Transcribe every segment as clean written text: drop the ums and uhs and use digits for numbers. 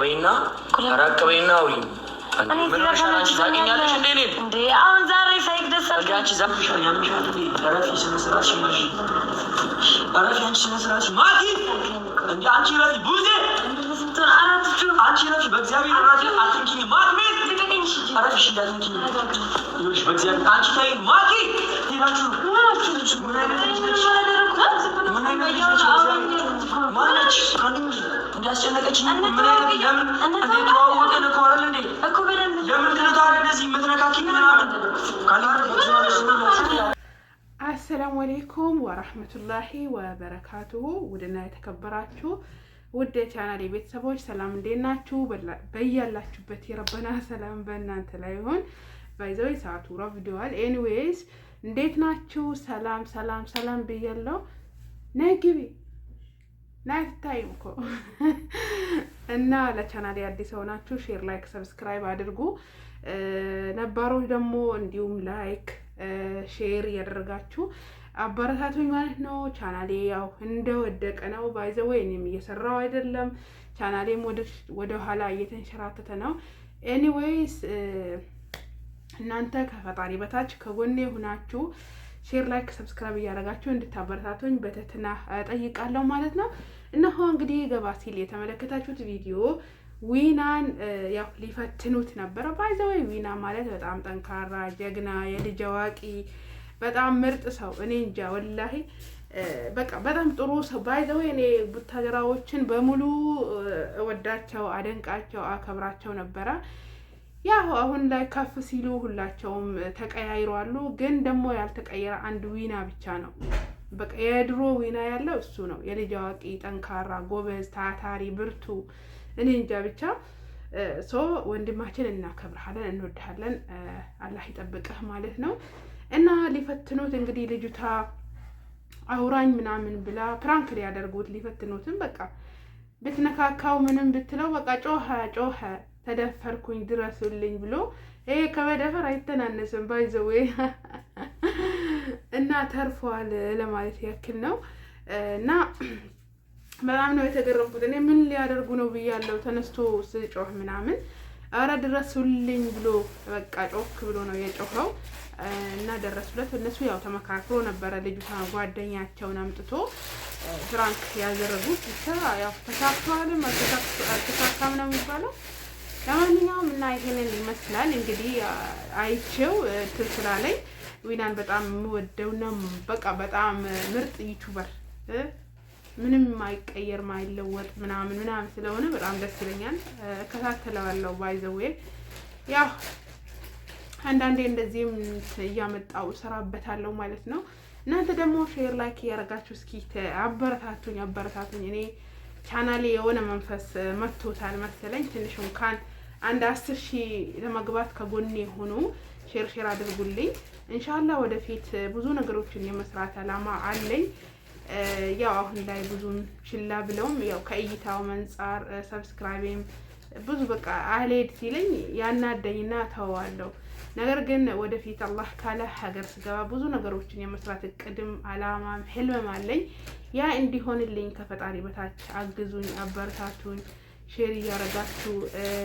በይና ተራቀበይና አውሪ ምን ሆነሻል? ታውቂኛለሽ እንዴ? እኔን እንዴ አሁን ዛሬ ሳይክ ደስ አለ። አንቺ ዛፍሻል ያምሻል እንዴ? አረፊ ስነስራሽ ማጂ አረፊ አንቺ ስነስራሽ ማጂ እንዴ አንቺ ረፊ ቡዜ እንትን አራትቹ አንቺ ረፊ በእግዚአብሔር ራሴ አትንኪኝ ማጂ አረፊ እንዳትንኪኝ ይኸውልሽ በእግዚአብሔር አንቺ ታይ ማጂ ይላችሁ ምን አይነት ማነች ካንዲም እንዲያስጨነቀችኝ ምን አይነት ለምን እንዴ ተዋወቀን እኮ አይደል እንዴ እኮ በደንብ ለምን ታዲያ እንደዚህ የምትነካኪኝ ምናምን አሰላሙ አለይኩም ወራህመቱላሂ ወበረካቱሁ። ውድና የተከበራችሁ ውድ የቻናሌ ቤተሰቦች ሰላም እንዴት ናችሁ? በያላችሁበት የረበና ሰላም በእናንተ ላይ ይሁን። ባይዘው ሰዓቱ ረፍዷል። ኤኒዌይስ እንዴት ናችሁ? ሰላም ሰላም ሰላም ብያለሁ። ነግቢ ናይታይም እኮ እና ለቻናሌ አዲስ ሆናችሁ ሼር፣ ላይክ፣ ሰብስክራይብ አድርጉ። ነባሮች ደግሞ እንዲሁም ላይክ ሼር እያደረጋችሁ አበረታቱኝ ማለት ነው። ቻናሌ ያው እንደወደቀ ነው ባይዘው እኔም እየሰራው አይደለም። ቻናሌም ወደ ኋላ እየተንሸራተተ ነው። ኤኒዌይስ እናንተ ከፈጣሪ በታች ከጎኔ ሆናችሁ ሼር ላይክ ሰብስክራይብ እያደረጋችሁ እንድታበረታቱኝ በትህትና ጠይቃለሁ ማለት ነው። እነሆ እንግዲህ ገባ ሲል የተመለከታችሁት ቪዲዮ ዊናን ያው ሊፈትኑት ነበረ። ባይዘው ዊና ማለት በጣም ጠንካራ ጀግና፣ የልጅ አዋቂ፣ በጣም ምርጥ ሰው። እኔ እንጃ ወላሂ በቃ በጣም ጥሩ ሰው። ባይዘው እኔ ቡታጀራዎችን በሙሉ እወዳቸው፣ አደንቃቸው፣ አከብራቸው ነበረ። ያው አሁን ላይ ከፍ ሲሉ ሁላቸውም ተቀያይሯሉ። ግን ደግሞ ያልተቀየረ አንድ ዊና ብቻ ነው። በቃ የድሮ ዊና ያለው እሱ ነው። የልጅ አዋቂ፣ ጠንካራ፣ ጎበዝ፣ ታታሪ፣ ብርቱ። እኔ እንጃ ብቻ ወንድማችን እናከብርሃለን፣ እንወድሃለን። አላህ ይጠብቅህ ማለት ነው። እና ሊፈትኑት እንግዲህ ልጅቷ አውራኝ ምናምን ብላ ፕራንክ ሊያደርጉት ሊፈትኑትም በቃ ብትነካካው ምንም ብትለው በቃ ጮኸ ተደፈርኩኝ ድረሱልኝ ብሎ ይሄ ከመደፈር አይተናነስም ባይዘው እና ተርፏል ለማለት ያክል ነው። እና በጣም ነው የተገረምኩት። እኔ ምን ሊያደርጉ ነው ብያለሁ። ተነስቶ ስጮህ ምናምን አረ ድረሱልኝ ብሎ በቃ ጮክ ብሎ ነው የጮኸው እና ደረሱለት። እነሱ ያው ተመካክሮ ነበረ ልጅቷ ጓደኛቸውን አምጥቶ ፍራንክ ያደረጉት። ያው ተሳክቷልም አልተሳካም ነው የሚባለው። ለማንኛውም እና ይሄንን ይመስላል እንግዲህ አይቼው ትስራ ላይ ዊናን በጣም የምወደውና በቃ በጣም ምርጥ ዩቲዩበር ምንም ማይቀየር ማይለወጥ ምናምን ስለሆነ በጣም ደስ ይለኛል። እከታተለዋለሁ ባይዘው ያው አንዳንዴ እንደዚህም እያመጣው እሰራበታለሁ ማለት ነው። እናንተ ደግሞ ሼር ላይክ እያደረጋችሁ እስኪ አበረታቱኝ። እኔ ቻናሌ የሆነ መንፈስ መጥቶታል መሰለኝ። ትንሽ እንኳን አንድ 10,000 ለመግባት ከጎኔ ሆኖ ሼር አድርጉልኝ። ኢንሻአላህ ወደፊት ብዙ ነገሮችን የመስራት አላማ አለኝ። ያው አሁን ላይ ብዙም ችላ ብለውም ያው ከእይታው መንጻር ሰብስክራይብም ብዙ በቃ አልሄድ ሲለኝ ያናደኝና ተዋዋለሁ። ነገር ግን ወደፊት አላህ ካለ ሀገር ስገባ ብዙ ነገሮችን የመስራት እቅድም አላማም ህልምም አለኝ። ያ እንዲሆንልኝ ከፈጣሪ በታች አግዙኝ፣ አበረታቱኝ። ሼር እያረጋችሁ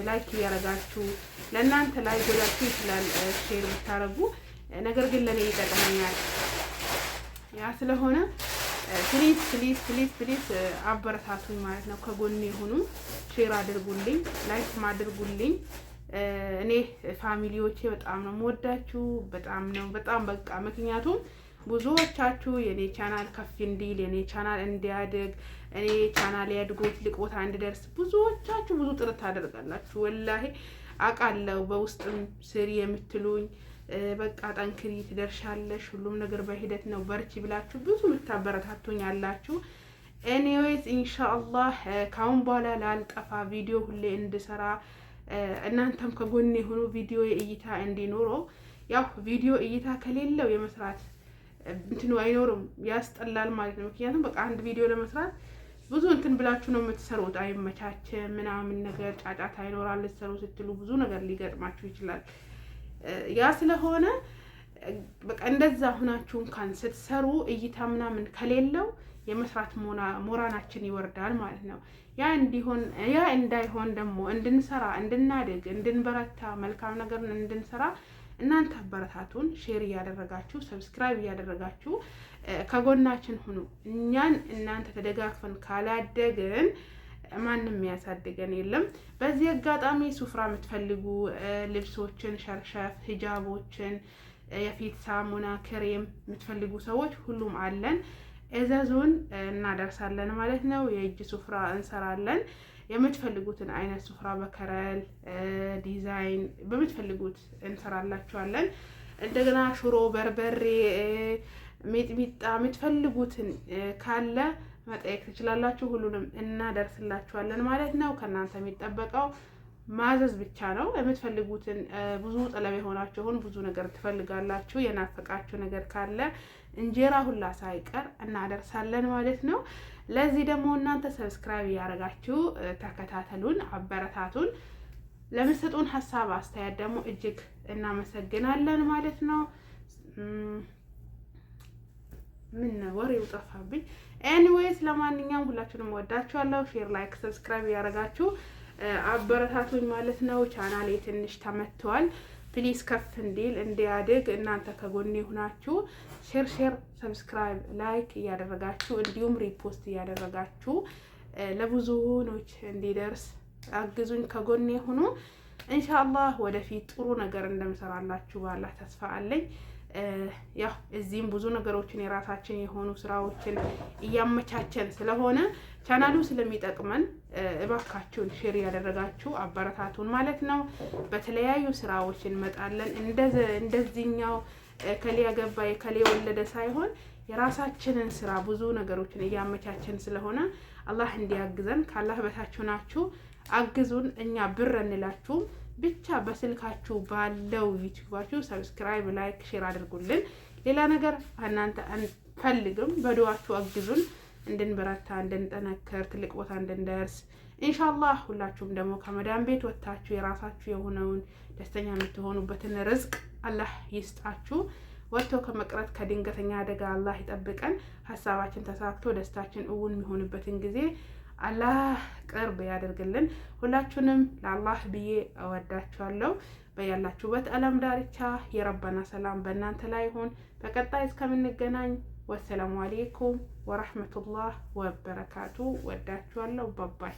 ላይክ እያረጋችሁ ለእናንተ ላይ ጎዳችሁ ይችላል ሼር ብታረጉ፣ ነገር ግን ለኔ ይጠቅመኛል። ያ ስለሆነ ፕሊዝ አበረታቱኝ ማለት ነው። ከጎኔ ሆኑ፣ ሼር አድርጉልኝ፣ ላይክ አድርጉልኝ። እኔ ፋሚሊዎቼ በጣም ነው የምወዳችሁ፣ በጣም በቃ ምክንያቱም ብዙዎቻችሁ የኔ ቻናል ከፍ እንዲል የኔ ቻናል እንዲያድግ እኔ ቻናል ያድጎ ትልቅ ቦታ እንድደርስ ብዙዎቻችሁ ብዙ ጥረት ታደርጋላችሁ። ወላሂ አውቃለሁ። በውስጥም ስሪ የምትሉኝ በቃ ጠንክሪ ትደርሻለሽ፣ ሁሉም ነገር በሂደት ነው፣ በርቺ ብላችሁ ብዙ የምታበረታቱኝ አላችሁ። ኤኒዌይስ ኢንሻአላህ ካሁን በኋላ ላልጠፋ ቪዲዮ ሁሌ እንድሰራ እናንተም ከጎኔ ሆኖ ቪዲዮ እይታ እንዲኖረው። ያው ቪዲዮ እይታ ከሌለው የመስራት እንትኑ አይኖርም፣ ያስጠላል ማለት ነው። ምክንያቱም በቃ አንድ ቪዲዮ ለመስራት ብዙ እንትን ብላችሁ ነው የምትሰሩት። አይመቻችም ምናምን ነገር ጫጫታ ይኖራል። ልትሰሩ ስትሉ ብዙ ነገር ሊገጥማችሁ ይችላል። ያ ስለሆነ በቃ እንደዛ ሆናችሁ እንኳን ስትሰሩ እይታ ምናምን ከሌለው የመስራት ሞራናችን ይወርዳል ማለት ነው። ያ እንዳይሆን ደግሞ እንድንሰራ፣ እንድናድግ፣ እንድንበረታ፣ መልካም ነገር እንድንሰራ እናንተ አበረታቱን። ሼር እያደረጋችሁ ሰብስክራይብ እያደረጋችሁ ከጎናችን ሁኑ። እኛን እናንተ ተደጋግፈን ካላደግን ማንም የሚያሳድገን የለም። በዚህ አጋጣሚ ሱፍራ የምትፈልጉ ልብሶችን፣ ሸርሸፍ፣ ሂጃቦችን፣ የፊት ሳሙና፣ ክሬም የምትፈልጉ ሰዎች ሁሉም አለን። እዘዙን፣ እናደርሳለን ማለት ነው። የእጅ ሱፍራ እንሰራለን። የምትፈልጉትን አይነት ሱፍራ በከረል ዲዛይን በምትፈልጉት እንሰራላችኋለን። እንደገና ሽሮ፣ በርበሬ፣ ሚጥሚጣ የምትፈልጉትን ካለ መጠየቅ ትችላላችሁ። ሁሉንም እናደርስላችኋለን ማለት ነው። ከእናንተ የሚጠበቀው ማዘዝ ብቻ ነው። የምትፈልጉትን ብዙ ጠለብ የሆናችሁን ብዙ ነገር ትፈልጋላችሁ። የናፈቃችሁ ነገር ካለ እንጀራ ሁላ ሳይቀር እናደርሳለን ማለት ነው። ለዚህ ደግሞ እናንተ ሰብስክራይብ እያደረጋችሁ ተከታተሉን፣ አበረታቱን። ለምትሰጡን ሀሳብ አስተያየት ደግሞ እጅግ እናመሰግናለን ማለት ነው። ምን ወሬው ጠፋብኝ። ኤኒዌይስ ለማንኛውም ሁላችሁንም ወዳችኋለሁ። ሼር፣ ላይክ፣ ሰብስክራይብ እያደረጋችሁ አበረታቱኝ ማለት ነው። ቻናሌ ትንሽ ተመቷል። ፕሊዝ ከፍ እንዲል እንዲያድግ እናንተ ከጎኔ ሆናችሁ ሼር፣ ሰብስክራይብ፣ ላይክ እያደረጋችሁ እንዲሁም ሪፖስት እያደረጋችሁ ለብዙዎች እንዲደርስ አግዙኝ፣ ከጎኔ ሁኑ። ኢንሻአላህ ወደፊት ጥሩ ነገር እንደምሰራላችሁ ባላህ ተስፋ አለኝ። ያው እዚህም ብዙ ነገሮችን የራሳችን የሆኑ ስራዎችን እያመቻቸን ስለሆነ ቻናሉ ስለሚጠቅመን እባካችሁን ሼር ያደረጋችሁ አበረታቱን ማለት ነው። በተለያዩ ስራዎች እንመጣለን። እንደዚህኛው ከሌ ያገባ ከሌ ወለደ ሳይሆን የራሳችንን ስራ ብዙ ነገሮችን እያመቻቸን ስለሆነ አላህ እንዲያግዘን ከአላህ በታችሁ ናችሁ፣ አግዙን። እኛ ብር እንላችሁም ብቻ በስልካችሁ ባለው ዩቲዩባችሁ ሰብስክራይብ፣ ላይክ፣ ሼር አድርጉልን። ሌላ ነገር እናንተ አንፈልግም። በዱዓችሁ አግዙን እንድንበረታ፣ እንድንጠነክር፣ ትልቅ ቦታ እንድንደርስ ኢንሻአላህ። ሁላችሁም ደግሞ ከመዳን ቤት ወጥታችሁ የራሳችሁ የሆነውን ደስተኛ የምትሆኑበትን ርዝቅ አላህ ይስጣችሁ። ወጥቶ ከመቅረት ከድንገተኛ አደጋ አላህ ይጠብቀን። ሀሳባችን ተሳክቶ ደስታችን እውን የሚሆንበትን ጊዜ አላህ ቅርብ ያደርግልን። ሁላችሁንም ለአላህ ብዬ እወዳችኋለሁ። በያላችሁበት ዓለም ዳርቻ የረበና ሰላም በእናንተ ላይ ይሁን። በቀጣይ እስከምንገናኝ ወሰላሙ አሌይኩም ወረህመቱላህ ወበረካቱ። ወዳችኋለሁ። ባባይ